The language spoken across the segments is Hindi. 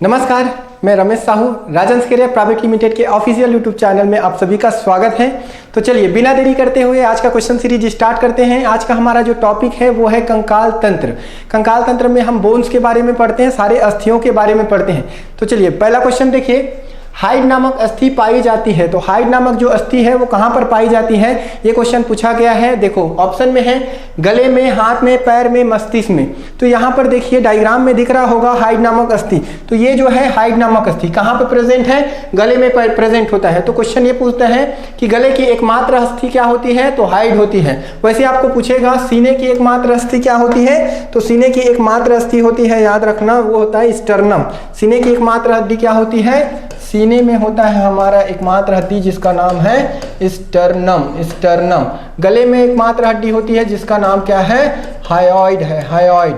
नमस्कार, मैं Ramesh Sahu Rajans career private limited के ऑफिशियल यूट्यूब चैनल में आप सभी का स्वागत है। तो चलिए बिना देरी करते हुए आज का क्वेश्चन सीरीज स्टार्ट करते हैं। आज का हमारा जो टॉपिक है वो है कंकाल तंत्र। कंकाल तंत्र में हम बोन्स के बारे में पढ़ते हैं, सारे अस्थियों के बारे में पढ़ते हैं। तो चलिए पहला क्वेश्चन देखिए, हाइड नामक अस्थि पाई जाती है। तो हाइड नामक जो अस्थि है वो कहाँ पर पाई जाती है, ये क्वेश्चन पूछा गया है। देखो ऑप्शन में है गले में, हाथ में, पैर में, मस्तिष्क में। तो यहाँ पर देखिए डायग्राम में दिख रहा होगा हाइड नामक अस्थि। तो ये जो है हाइड नामक अस्थि कहाँ पर प्रेजेंट है, गले में प्रेजेंट होता है। तो क्वेश्चन ये पूछता है कि गले की एकमात्र अस्थि क्या होती है, तो हाइड होती है। वैसे आपको पूछेगा सीने की एकमात्र अस्थि क्या होती है, तो सीने की एकमात्र अस्थि होती है, याद रखना, वो होता है स्टर्नम। सीने की एकमात्र हड्डी क्या होती है, सीने में होता है हमारा एकमात्र हड्डी जिसका नाम है स्टर्नम। स्टर्नम। गले में एकमात्र हड्डी होती है जिसका नाम क्या है, हायोइड है, हायोइड।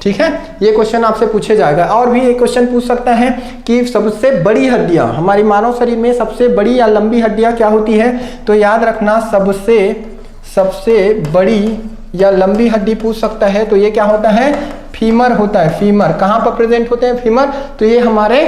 ठीक है, ये क्वेश्चन आपसे पूछे जाएगा। और भी एक क्वेश्चन पूछ सकता है कि सबसे बड़ी हड्डियां हमारी मानव शरीर में सबसे बड़ी या लंबी हड्डियां क्या होती है, तो याद रखना सबसे बड़ी या लंबी हड्डी पूछ सकता है। तो ये क्या होता है, फीमर होता है। फीमर कहाँ पर प्रेजेंट होते हैं, फीमर, तो ये हमारे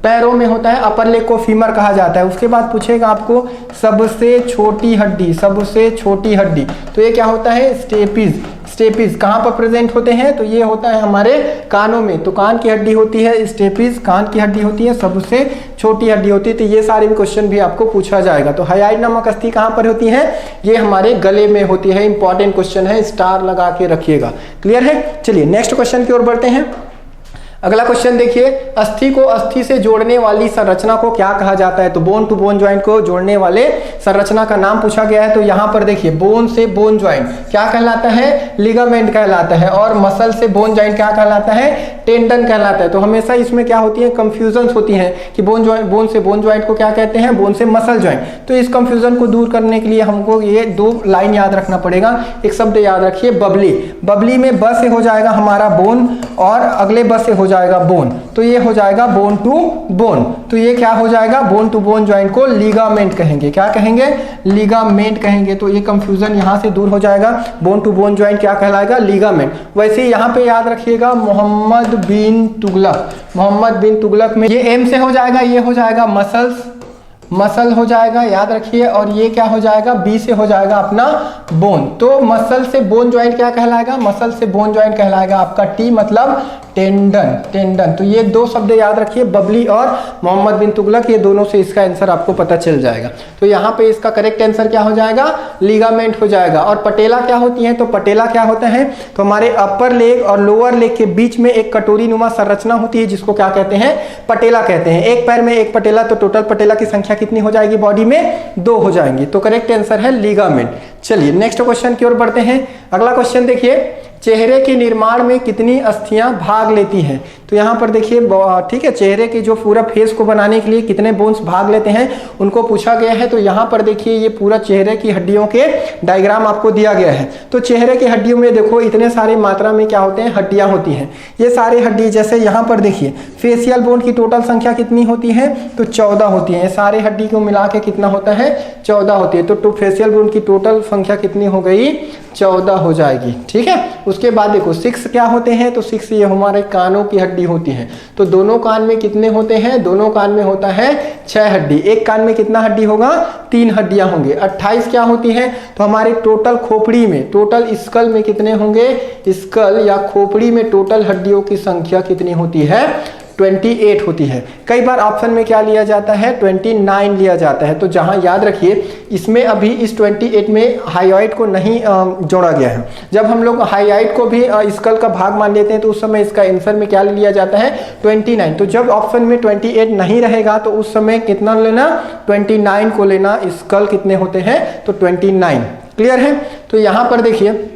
पैरों में होता है, अपर लेग को फीमर कहा जाता है। उसके बाद पूछेगा आपको सबसे छोटी हड्डी, सबसे छोटी हड्डी, तो ये क्या होता है, स्टेपिस। स्टेपिस कहाँ पर प्रेजेंट होते हैं, तो ये होता है हमारे कानों में। तो कान की हड्डी होती है स्टेपिस, कान की हड्डी होती है, सबसे छोटी हड्डी होती है। तो ये सारे भी क्वेश्चन भी आपको पूछा जाएगा। तो हायोइड नामक अस्थि कहाँ पर होती है, ये हमारे गले में होती है। इंपॉर्टेंट क्वेश्चन है, स्टार लगा के रखिएगा। क्लियर है। चलिए नेक्स्ट क्वेश्चन की ओर बढ़ते हैं। अगला क्वेश्चन देखिए, अस्थि को अस्थि से जोड़ने वाली संरचना को क्या कहा जाता है, तो बोन टू बोन ज्वाइंट को जोड़ने वाले संरचना का नाम पूछा गया है। तो यहाँ पर देखिए बोन से बोन ज्वाइंट क्या कहलाता है, लिगामेंट कहलाता है। और मसल से बोन ज्वाइंट क्या कहलाता है, टेंडन कहलाता है। तो हमेशा इसमें क्या होती है, कंफ्यूजन होती है कि बोन से बोन ज्वाइंट को क्या कहते हैं, बोन से मसल ज्वाइंट। तो इस कंफ्यूजन को दूर करने के लिए हमको ये दो लाइन याद रखना पड़ेगा। एक शब्द याद रखिए, बबली। बबली में ब से हो जाएगा हमारा बोन और अगले ब से हो जाएगा बोन, तो ये हो जाएगा बोन टू बोन। तो ये क्या हो जाएगा, बोन टू बोन ज्वाइंट को लिगामेंट कहेंगे। क्या कहेंगे, लिगामेंट कहेंगे। तो ये कंफ्यूजन यहां से दूर हो जाएगा। बोन टू बोन ज्वाइंट क्या कहलाएगा, लिगामेंट। वैसे यहां पे याद रखिएगा मोहम्मद बिन तुगलक। मोहम्मद बिन तुगलक में ये एम से हो जाएगा, ये हो जाएगा मसल्स, मसल हो जाएगा, याद रखिए। और ये क्या हो जाएगा, बी से हो जाएगा अपना बोन। तो मसल से बोन ज्वाइंट क्या कहलाएगा, मसल से बोन ज्वाइंट कहलाएगा आपका टी मतलब टेंडन। टेंडन। तो ये दो शब्द याद रखिए, बबली और मोहम्मद बिन तुगलक, ये दोनों से इसका आंसर आपको पता चल जाएगा। तो यहाँ पे इसका करेक्ट आंसर क्या हो जाएगा, लिगामेंट हो जाएगा। और पटेला क्या होती है, तो पटेला क्या होता है, तो हमारे अपर लेग और लोअर लेग के बीच में एक कटोरी नुमा संरचना होती है जिसको क्या कहते हैं, पटेला कहते हैं। एक पैर में एक पटेला, तो टोटल पटेला की संख्या कितनी हो जाएगी बॉडी में, 2 हो जाएंगी। तो करेक्ट आंसर है लिगामेंट। चलिए नेक्स्ट क्वेश्चन की ओर बढ़ते हैं। अगला क्वेश्चन देखिए, चेहरे के निर्माण में कितनी अस्थियां भाग लेती हैं। तो यहाँ पर देखिए, ठीक है, चेहरे के जो पूरा फेस को बनाने के लिए कितने बोन्स भाग लेते हैं उनको पूछा गया है। तो यहाँ पर देखिए ये पूरा चेहरे की हड्डियों के डायग्राम आपको दिया गया है। तो चेहरे की हड्डियों में देखो इतने सारे मात्रा में क्या होते हैं, हड्डियां होती हैं। ये सारी हड्डी, जैसे यहाँ पर देखिए फेशियल बोन की टोटल संख्या कितनी होती है, तो 14 होती है। ये सारे हड्डी को मिला के कितना होता है, 14 होती है। तो फेशियल बोन की टोटल संख्या कितनी हो गई, 14 हो जाएगी। ठीक है। उसके बाद देखो 6 क्या होते हैं, तो 6 ये हमारे कानों की हड्डी होती है। तो दोनों कान में कितने होते हैं, दोनों कान में होता है 6 हड्डी। एक कान में कितना हड्डी होगा, 3 हड्डियां होंगे। 28 क्या होती है, तो हमारे टोटल खोपड़ी में, टोटल स्कल में कितने होंगे, स्कल या खोपड़ी में टोटल हड्डियों की संख्या कितनी होती है, 28 होती है। कई बार ऑप्शन में क्या लिया जाता है, 29 लिया जाता है। तो जहां याद रखिए इसमें अभी इस 28 में हायोइड को नहीं जोड़ा गया है। जब हम लोग हायोइड को भी स्कल का भाग मान लेते हैं तो उस समय इसका आंसर में क्या लिया जाता है, 29। तो जब ऑप्शन में 28 नहीं रहेगा तो उस समय कितना लेना, 29 को लेना। स्कल कितने होते हैं, तो 29। क्लियर है। तो यहाँ पर देखिए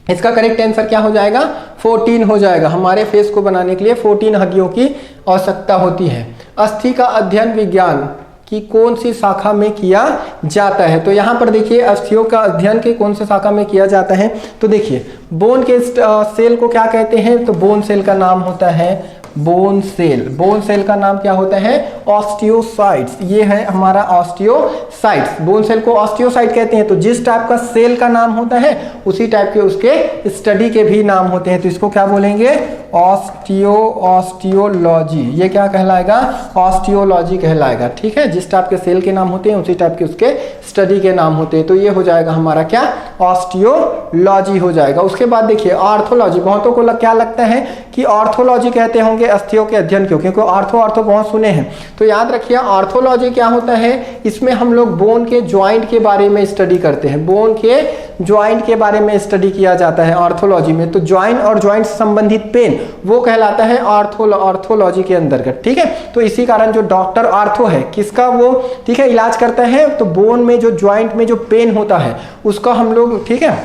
इसका करेक्ट आंसर क्या हो जाएगा, 14 हो जाएगा। हमारे फेस को बनाने के लिए 14 हड्डियों की आवश्यकता होती है। अस्थि का अध्ययन विज्ञान की कौन सी शाखा में किया जाता है, तो यहाँ पर देखिए अस्थियों का अध्ययन के कौन सी शाखा में किया जाता है। तो देखिए बोन के सेल को क्या कहते हैं, तो बोन सेल का नाम होता है बोन सेल। बोन सेल का नाम क्या होता है? ऑस्टियोसाइट्स। ये है हमारा ऑस्टियोसाइट्स। बोन सेल को ऑस्टियोसाइट कहते हैं। तो जिस टाइप का सेल का नाम होता है उसी टाइप के उसके स्टडी के भी नाम होते हैं। तो इसको क्या बोलेंगे? ऑस्टियोलॉजी। ये क्या कहलाएगा? ऑस्टियोलॉजी कहलाएगा। ठीक है, जिस टाइप के सेल के नाम होते हैं उसी टाइप के उसके स्टडी के नाम होते हैं। तो ये हो जाएगा हमारा क्या? ऑस्टियोलॉजी हो जाएगा। उसके बाद देखिए ऑर्थोलॉजी। बहुतों को क्या लगता है कि ऑर्थोलॉजी कहते होंगे अस्थियों के अध्ययन क्यों, क्योंकि ऑर्थो बहुत सुने हैं। तो याद रखिए ऑर्थोलॉजी क्या होता है? इसमें हम लोग बोन के ज्वाइंट के बारे में स्टडी करते हैं। बोन के ज्वाइंट के बारे में स्टडी किया जाता है ऑर्थोलॉजी में। तो ज्वाइंट और ज्वाइंट से संबंधित पेन वो कहलाता है ऑर्थोलॉजी के अंतर्गत। ठीक है, तो इसी कारण जो डॉक्टर आर्थो है किसका वो, ठीक है, इलाज करता है। तो बोन में जो ज्वाइंट में जो पेन होता है उसका हम लोग, ठीक है,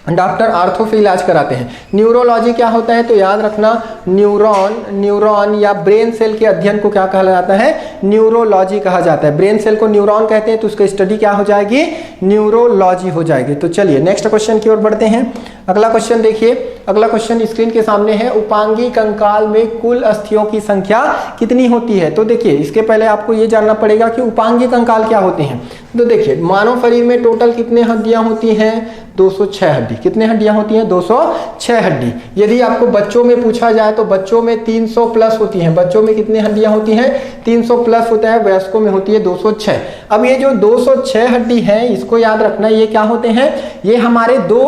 डॉक्टर आर्थो से इलाज कराते हैं। न्यूरोलॉजी क्या होता है? तो याद रखना न्यूरॉन या ब्रेन सेल के अध्ययन को क्या कहा जाता है? न्यूरोलॉजी कहा जाता है। ब्रेन सेल को न्यूरॉन कहते हैं तो उसकी स्टडी क्या हो जाएगी? न्यूरोलॉजी हो जाएगी। तो चलिए नेक्स्ट क्वेश्चन की ओर बढ़ते हैं। अगला क्वेश्चन देखिए, अगला क्वेश्चन स्क्रीन के सामने है। उपांगी कंकाल में कुल अस्थियों की संख्या कितनी होती है? तो देखिए इसके पहले आपको ये जानना पड़ेगा कि उपांगी कंकाल क्या होते हैं। तो देखिए मानव शरीर में टोटल कितने हड्डियां होती हैं? 206 हड्डी। कितने हड्डियां होती हैं? 206 हड्डी। यदि आपको बच्चों में पूछा जाए तो बच्चों में 300 प्लस होती हैं। बच्चों में कितनी हड्डियां होती हैं? 300 प्लस होता है। वयस्कों में होती है 206। अब ये जो 206 हड्डी है इसको याद रखना, ये क्या होते हैं? ये हमारे दो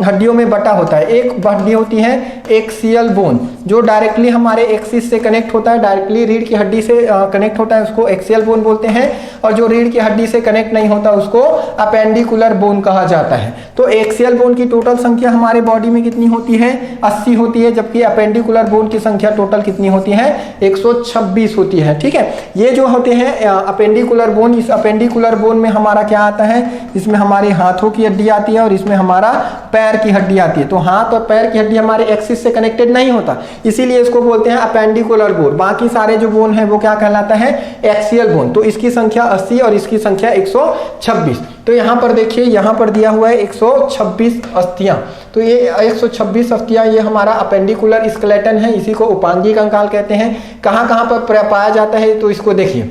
हड्डियों में बटा होता है। एक हड्डी होती है एक्सियल बोन जो डायरेक्टली हमारे एक्सिस से कनेक्ट होता है, डायरेक्टली रीढ़ की हड्डी से कनेक्ट होता है, उसको एक्सियल बोन बोलते हैं। और जो रीढ़ की हड्डी से कनेक्ट नहीं होता उसको अपेंडिकुलर बोन कहा जाता है। तो एक्सियल बोन की टोटल संख्या हमारे बॉडी में कितनी होती है? 80 होती है। जबकि अपेंडिकुलर बोन की संख्या टोटल कितनी होती है? 126 होती है। ठीक है, ये जो होते हैं अपेंडिकुलर बोन, इस अपेंडिकुलर बोन में हमारा क्या आता है? इसमें हमारे हाथों की हड्डी आती है और इसमें हमारा पैर की हड्डी आती है। तो हाथ और पैर की हड्डी हमारे एक्सिस से कनेक्टेड नहीं होता, इसीलिए इसको बोलते हैं अपेंडिकुलर बोन। बाकी सारे जो बोन है वो क्या कहलाता है? Axial bone. तो इसकी संख्या 80 और इसकी संख्या 126। तो यहाँ पर देखिए, यहाँ पर दिया हुआ है 126 अस्थियां। तो ये 126 अस्थियां ये हमारा अपेंडिकुलर स्केलेटन है, इसी को उपांगी कंकाल कहते हैं। कहाँ कहाँ पर पाया जाता है? तो इसको देखिए,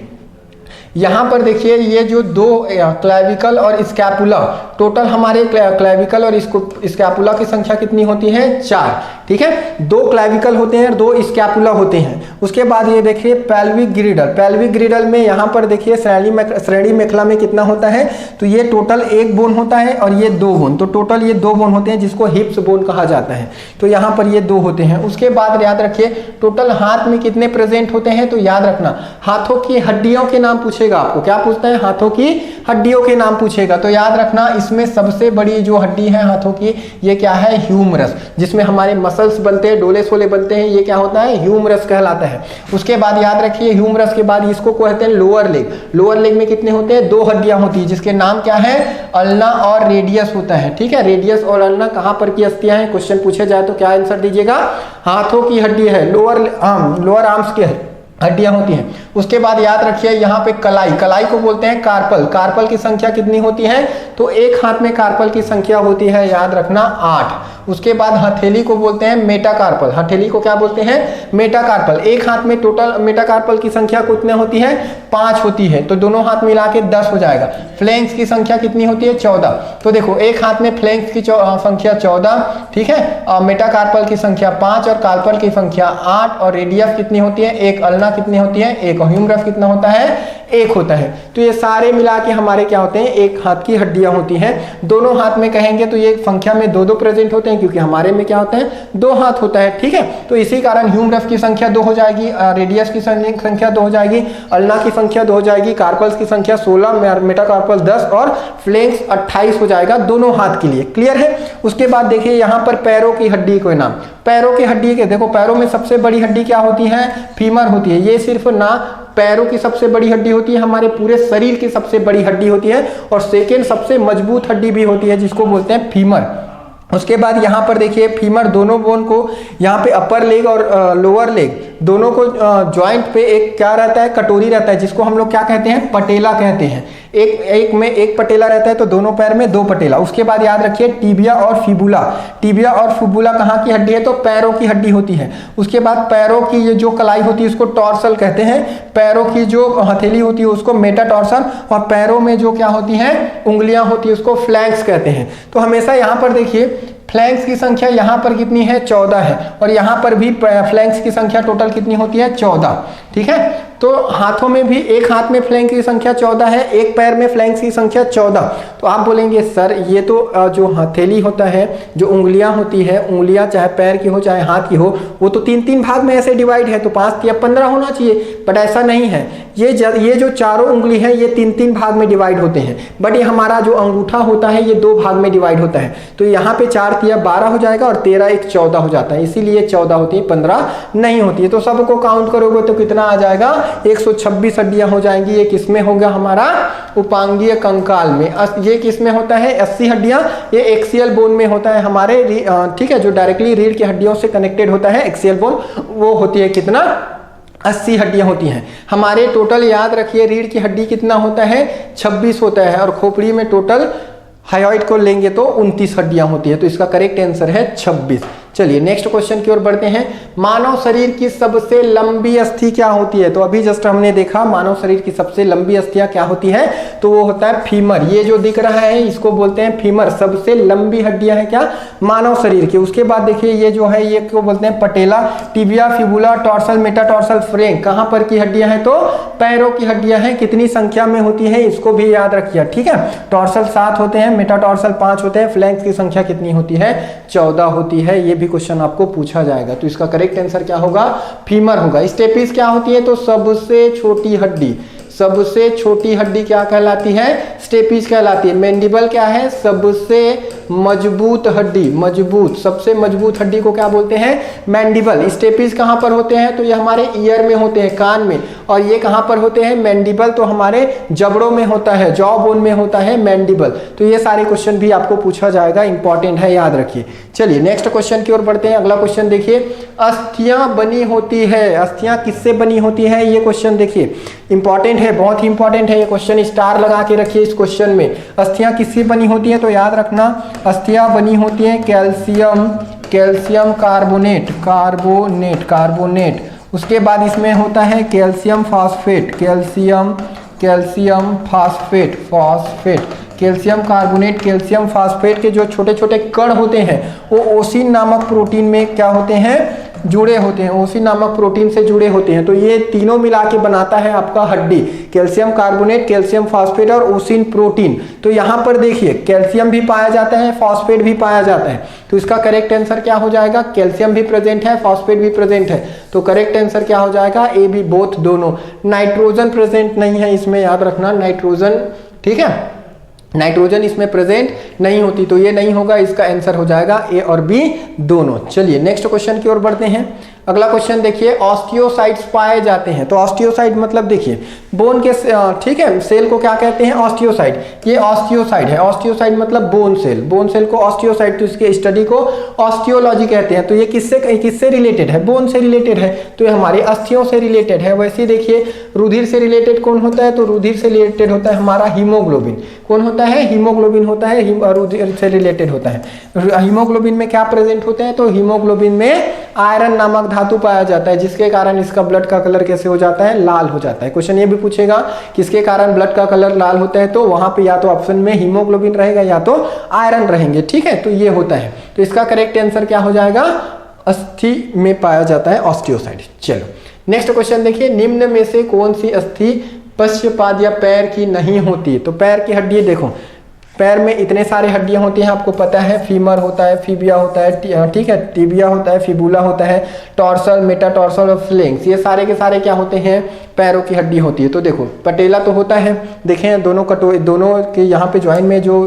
यहाँ पर देखिए ये जो दो क्लेविकल और स्कैपुला, टोटल हमारे क्लेविकल और स्कैपुला की संख्या कितनी होती है? 4। ठीक है, 2 क्लेविकल होते हैं और 2 स्कैपुला होते हैं। उसके बाद ये देखिए पेल्विक ग्रिडल। पेल्विक ग्रिडल में यहाँ पर देखिए श्रेणी मेखला में कितना होता है? तो ये टोटल 1 बोन होता है और ये 2 बोन। तो टोटल ये 2 बोन होते हैं जिसको हिप्स बोन कहा जाता है। तो यहाँ पर ये 2 होते हैं। उसके बाद याद रखिए टोटल हाथ में कितने प्रेजेंट होते हैं? तो याद रखना हाथों की हड्डियों के नाम पूछेगा आपको। क्या पूछता है? हाथों की हड्डियों के नाम पूछेगा। तो याद रखना इसमें सबसे बड़ी जो हड्डी है हाथों की, ये क्या है? ह्यूमरस, जिसमें हमारे मसल्स बनते हैं, डोले सोले बनते हैं, ये क्या होता है? ह्यूमरस कहलाता है। उसके बाद याद रखिए ह्यूमरस के बाद इसको कहते हैं लोअर लेग। लोअर लेग में कितने होते हैं? 2 हड्डियां होती है जिसके नाम क्या है? अल्ना और रेडियस होता है। ठीक है, रेडियस और अल्ना कहां पर की अस्थियां हैं? क्वेश्चन पूछे जाए तो क्या आंसर दीजिएगा? हाथों की हड्डी है, लोअर आर्म्स के हड्डियां होती हैं। उसके बाद याद रखिए यहाँ पे कलाई, कलाई को बोलते हैं कार्पल। कार्पल की संख्या कितनी होती है? तो एक हाथ में कार्पल की संख्या होती है, याद रखना 8। उसके बाद हथेली को बोलते हैं मेटाकार्पल। हथेली को क्या बोलते हैं? मेटाकार्पल। एक हाथ में टोटल मेटाकार्पल की संख्या कितनी होती है? 5 होती है। तो दोनों हाथ मिला के 10 हो जाएगा। फ्लैंक्स की संख्या कितनी होती है? 14। तो देखो एक हाथ में फ्लैंक्स की संख्या 14, ठीक है, मेटाकार्पल की संख्या 5 और कार्पल की संख्या 8 और रेडियस कितनी होती है? 1। अल्ना कितनी होती है? 1। और ह्यूमरस कितना होता है? 1 होता है। तो ये सारे मिला के हमारे क्या होते हैं? एक हाथ की हड्डियां होती हैं। दोनों हाथ में कहेंगे तो ये संख्या में 2-2 प्रेजेंट होते हैं क्योंकि हमारे में क्या होता है? 2 हाथ होता है। ठीक है, तो इसी कारण ह्यूमरस की संख्या 2 हो जाएगी, रेडियस की संख्या 2 हो जाएगी, अल्ना की संख्या 2 हो जाएगी, कार्पल्स की संख्या 16, मेटाकार्पल 10 और फ्लैंक्स 28 हो जाएगा दोनों हाथ के लिए। क्लियर है? उसके बाद देखिए यहाँ पर पैरों की हड्डी को नाम, पैरों की हड्डी के देखो, पैरों में सबसे बड़ी हड्डी क्या होती है? फीमर होती है। ये सिर्फ ना पैरों की सबसे बड़ी हड्डी होती है, हमारे पूरे शरीर की सबसे बड़ी हड्डी होती है और सेकेंड सबसे मजबूत हड्डी भी होती है जिसको बोलते हैं फीमर। उसके बाद यहाँ पर देखिए फीमर दोनों बोन को यहाँ पे अपर लेग और लोअर लेग दोनों को ज्वाइंट पे एक क्या रहता है, कटोरी रहता है, जिसको हम लोग क्या कहते हैं, पटेला कहते हैं। एक में एक पटेला रहता है, तो दोनों पैर में दो पटेला। उसके बाद याद रखिए टिबिया और फिबुला। टिबिया और फिबुला कहाँ की हड्डी है, तो पैरों की हड्डी होती है। उसके बाद पैरों की ये जो कलाई होती है उसको टॉर्सल कहते हैं। पैरों की जो हथेली होती है उसको मेटाटॉर्सल, और पैरों में जो क्या होती है, उंगलियां होती है, उसको फ्लैंक्स कहते हैं। तो हमेशा यहाँ पर देखिए फ्लैंक्स की संख्या यहाँ पर कितनी है, 14 है, और यहाँ पर भी फ्लैंक्स की संख्या टोटल कितनी होती है, 14। ठीक है, तो हाथों में भी एक हाथ में फ्लैंक की संख्या 14 है, एक पैर में फ्लैंक्स की संख्या 14। तो आप बोलेंगे सर ये तो जो हथेली होता है, जो उंगलियां होती है, उंगलियां चाहे पैर की हो चाहे हाथ की हो, वो तो 3-3 भाग में ऐसे डिवाइड है, तो 5 या 15 होना चाहिए, बट ऐसा नहीं है। ये जो चारों उंगली है ये 3-3 भाग में डिवाइड होते हैं, बट ये हमारा जो अंगूठा होता है ये 2 भाग में डिवाइड होता है। तो यहाँ पे 4 या 12 हो जाएगा और 13 एक 14 हो जाता है, इसीलिए 14 होती है, 15 नहीं होती है। तो सबको काउंट करोगे तो कितना आ जाएगा, 126 हड्डियां हो जाएंगी। ये किसमें होगा, हमारा उपांगीय कंकाल में। ये किसमें होता है, 80 हड्डियां, ये एक्सियल बोन में होता है हमारे, ठीक है, जो डायरेक्टली रीढ़ की हड्डियों से कनेक्टेड होता है एक्सियल बोन, वो होती है कितना, 80 हड्डियां होती हैं हमारे। टोटल याद रखिए रीढ़ की हड्डी कितना होता है, 26 होता है, और खोपड़ी में टोटल हाइड्रॉइड को लेंगे तो 29 हड्डियां होती है। तो इसका करेक्ट आंसर है 26। चलिए नेक्स्ट क्वेश्चन की ओर बढ़ते हैं। मानव शरीर की सबसे लंबी अस्थि क्या होती है, तो अभी जस्ट हमने देखा मानव शरीर की सबसे लंबी अस्थियां क्या होती है, तो वो होता है फीमर। ये जो दिख रहा है इसको बोलते हैं फीमर, सबसे लंबी हड्डियां है क्या, मानव शरीर की। उसके बाद देखिए ये जो है ये को बोलते हैं पटेला, टिबिया, फिबुला, टॉर्सल, मेटाटॉर्सल, फ्रैंक, कहां पर की हड्डियां हैं, तो पैरों की हड्डियां हैं। कितनी संख्या में होती है इसको भी याद रखिए, ठीक है। टॉर्सल 7 होते हैं, मेटाटॉर्सल 5 होते हैं, फ्लैंक्स की संख्या कितनी होती है, 14 होती है। ये क्वेश्चन आपको पूछा जाएगा, तो इसका करेक्ट आंसर क्या होगा, फीमर होगा। स्टेपिस क्या होती है, तो सबसे छोटी हड्डी। सबसे छोटी हड्डी क्या कहलाती है, स्टेपिस कहलाती है। मैंडिबल क्या है, सबसे मजबूत हड्डी, मजबूत, सबसे मजबूत हड्डी को क्या बोलते हैं, मैंडिबल। स्टेपिस कहां पर होते हैं, तो ये हमारे ईयर में होते हैं, कान में। और ये कहां पर होते हैं, मैंडिबल तो हमारे जबड़ों में होता है, जॉ बोन में होता है मैंडिबल। तो ये सारे क्वेश्चन भी आपको पूछा जाएगा, इंपॉर्टेंट है, याद रखिए। चलिए नेक्स्ट क्वेश्चन की ओर बढ़ते हैं। अगला क्वेश्चन देखिए, अस्थियां बनी होती है, अस्थियां किससे बनी होती है, ये क्वेश्चन देखिए इंपॉर्टेंट है, बहुत ही इंपॉर्टेंट है ये क्वेश्चन, स्टार लगा के रखिए इस क्वेश्चन में। अस्थियां किससे बनी होती है, तो याद रखना अस्थियां बनी होती हैं कैल्शियम कार्बोनेट। उसके बाद इसमें होता है calcium phosphate, calcium carbonate, calcium phosphate के जो छोटे छोटे कण होते हैं वो ओसिन नामक प्रोटीन में क्या होते हैं, जुड़े होते हैं, ओसिन नामक प्रोटीन से जुड़े होते हैं। तो ये तीनों मिला के बनाता है आपका हड्डी, कैल्शियम कार्बोनेट, कैल्शियम फास्फेट और ओसिन प्रोटीन। तो यहाँ पर देखिए कैल्शियम भी पाया जाता है, फास्फेट भी पाया जाता है। तो इसका करेक्ट आंसर क्या हो जाएगा, कैल्शियम भी प्रेजेंट है, फास्फेट भी प्रेजेंट है। तो करेक्ट आंसर क्या हो जाएगा, ए बी, बोथ, दोनों। नाइट्रोजन प्रेजेंट नहीं है इसमें, याद रखना नाइट्रोजन, ठीक है, नाइट्रोजन इसमें प्रेजेंट नहीं होती, तो ये नहीं होगा, इसका आंसर हो जाएगा ए और बी दोनों। चलिए नेक्स्ट क्वेश्चन की ओर बढ़ते हैं। अगला क्वेश्चन देखिए, ऑस्टियोसाइट्स पाए जाते हैं। तो ऑस्टियोसाइट मतलब देखिए बोन के, ठीक है, सेल को क्या कहते हैं, ऑस्टियोसाइट। ये ऑस्टियोसाइट है, ऑस्टियोसाइट मतलब बोन सेल को ऑस्टियोसाइट, तो इसके स्टडी को ऑस्टियोलॉजी कहते हैं। तो ये किससे रिलेटेड है, बोन से रिलेटेड है, तो ये हमारे अस्थियों से रिलेटेड है। वैसे देखिए रुधिर से रिलेटेड कौन होता है, तो रुधिर से रिलेटेड होता है हमारा हीमोग्लोबिन। कौन होता है, हीमोग्लोबिन होता है, रुधिर से रिलेटेड होता है। हीमोग्लोबिन में क्या प्रेजेंट होते हैं, तो हीमोग्लोबिन में आयरन नामक धातु पाया जाता है, जिसके कारण इसका ब्लड का कलर कैसे हो जाता है, लाल हो जाता है। क्वेश्चन ये भी पूछेगा किसके कारण ब्लड का कलर लाल होता है, तो वहां पे या तो ऑप्शन में हीमोग्लोबिन रहेगा या तो आयरन रहेंगे, ठीक है। तो ये होता है, तो इसका करेक्ट आंसर क्या हो जाएगा, अस्थि में पाया जाता है ऑस्टियोसाइट। चलो नेक्स्ट क्वेश्चन देखिए, निम्न में से कौन सी अस्थि पश्चपाद या पैर की नहीं होती। तो पैर की हड्डी देखो, पैर में इतने सारे हड्डियां होती हैं, आपको पता है, फीमर होता है, फीबिया होता है, ठीक है, टिबिया होता है, फिबुला होता है, टॉर्सल, मेटाटॉर्सल और फ्लैंक्स, ये सारे के सारे क्या होते हैं, पैरों की हड्डी होती है। तो देखो पटेला तो होता है, देखें दोनों के यहाँ पे ज्वाइन में जो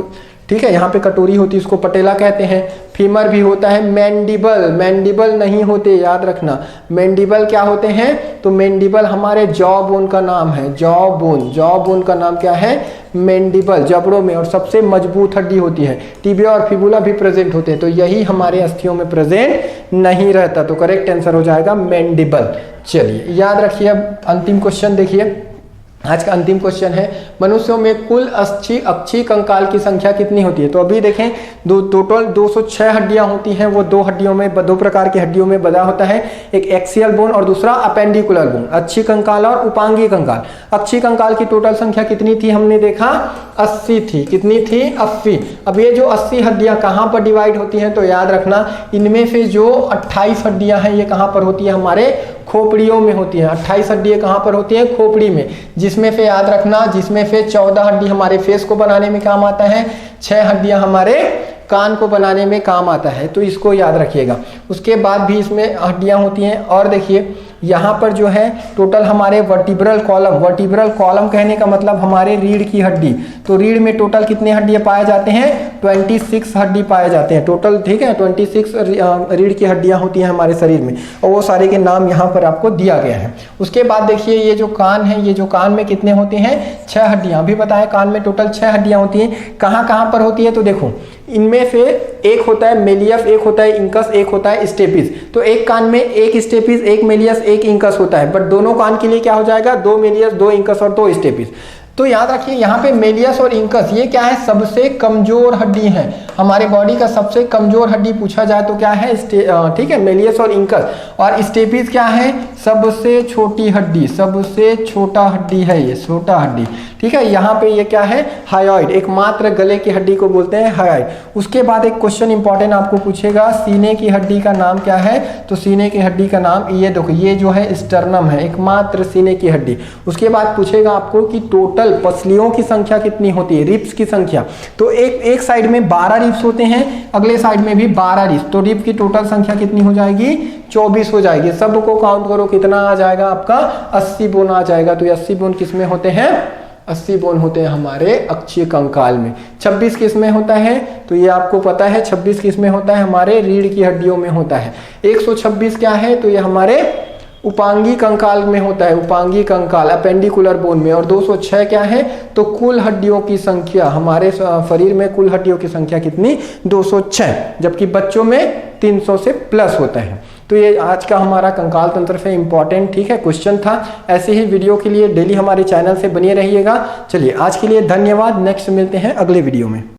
ठीक है। यहाँ पे कटोरी होती है, उसको पटेला कहते हैं। फीमर भी होता है। मैंडिबल, मैंडिबल नहीं होते, याद रखना। मैंडिबल क्या होते हैं? तो मैंडिबल हमारे जॉ बोन का नाम है। जॉ बोन, जॉ बोन का नाम क्या है? मैंडिबल, जबड़ों में, और सबसे मजबूत हड्डी होती है। टिबिया और फिबुला भी प्रेजेंट होते हैं, तो यही हमारे अस्थियों में प्रेजेंट नहीं रहता, तो करेक्ट आंसर हो जाएगा मैंडिबल। चलिए याद रखिए। अब अंतिम क्वेश्चन देखिए, आज का अंतिम क्वेश्चन है, मनुष्यों में कुल अक्षी कंकाल की संख्या कितनी होती है? तो अभी देखें, टोटल 206 हड्डियां होती हैं। वो दो हड्डियों में, दो प्रकार की हड्डियों में बना होता है, एक एक्सियल बोन और दूसरा अपेंडिकुलर बोन। अक्षी कंकाल और उपांगी कंकाल। अक्षी कंकाल की टोटल संख्या कितनी थी? हमने देखा 80 थी। कितनी थी? 80। अब ये जो 80 हड्डियां कहाँ पर डिवाइड होती हैं? तो याद रखना, इनमें से जो 28 हड्डियां हैं ये कहाँ पर होती है? हमारे खोपड़ियों में होती हैं। 28 हड्डियां कहाँ पर होती हैं? खोपड़ी में। जिसमें से याद रखना, जिसमें से 14 हड्डी हमारे फेस को बनाने में काम आता है, 6 हड्डियां हमारे कान को बनाने में काम आता है, तो इसको याद रखिएगा। उसके बाद भी इसमें हड्डियां होती हैं। और देखिए यहाँ पर जो है टोटल हमारे वर्टिब्रल कॉलम, वर्टिब्रल कॉलम कहने का मतलब हमारे रीढ़ की हड्डी, तो रीढ़ में टोटल कितने हड्डियां पाए जाते हैं? 26 हड्डी पाए जाते हैं टोटल, ठीक है। 26 रीढ़ की हड्डियां होती हैं हमारे शरीर में, और वो सारे के नाम यहाँ पर आपको दिया गया है। उसके बाद देखिए ये जो कान है, ये जो कान में कितने होते हैं? 6 हड्डियां। अभी बताया कान में टोटल 6 हड्डियां होती हैं। कहाँ कहाँ पर होती है? तो देखो, इनमें से एक होता है मेलियस, एक होता है इंकस, एक होता है स्टेपिस। तो एक कान में एक स्टेपिस, एक मेलियस, एक इंकस होता है, बट दोनों कान के लिए क्या हो जाएगा? 2 मेलियस, 2 इंकस और 2 स्टेपिस। तो याद रखिए यहाँ पे मेलियस और इंकस ये क्या है? सबसे कमजोर हड्डी है। हमारे बॉडी का सबसे कमजोर हड्डी पूछा जाए तो क्या है? ठीक है, मेलियस और इंकस। और स्टेपिस क्या है? सबसे छोटी हड्डी, सबसे छोटा हड्डी है ये, छोटा हड्डी, ठीक है। यहाँ पे ये क्या है? हायोइड, एकमात्र गले की हड्डी को बोलते हैं हायोइड। उसके बाद एक क्वेश्चन इंपॉर्टेंट आपको पूछेगा, सीने की हड्डी का नाम क्या है? तो सीने की हड्डी का नाम ये देखो, ये जो है स्टर्नम है, एकमात्र सीने की हड्डी। उसके बाद पूछेगा आपको कि टोटल पसलियों की संख्या कितनी होती है? रिब्स की संख्या। तो एक साइड में 12 रिब्स होते हैं, अगले साइड में भी 12 रिब्स, तो रिब की टोटल संख्या कितनी हो जाएगी? 24 हो जाएगी। सबको काउंट करो, कितना आ जाएगा आपका? 80 बोन आ जाएगा। तो ये 80 बोन किसमें होते हैं? 80 बोन होते हैं हमारे अक्षीय कंकाल में। 26 किसमें होता है? तो ये आपको पता है 26 किसमें होता है? हमारे रीढ़ की हड्डियों में होता है। 126 क्या है? तो ये हमारे उपांगी कंकाल में होता है, उपांगी कंकाल अपेंडिकुलर बोन में। और 206 क्या है? तो कुल हड्डियों की संख्या, हमारे शरीर में कुल हड्डियों की संख्या कितनी? 206, जबकि बच्चों में 300 से प्लस होता है। तो ये आज का हमारा कंकाल तंत्र से इंपॉर्टेंट, ठीक है, क्वेश्चन था। ऐसे ही वीडियो के लिए डेली हमारे चैनल से बने रहिएगा। चलिए आज के लिए धन्यवाद। नेक्स्ट मिलते हैं अगले वीडियो में।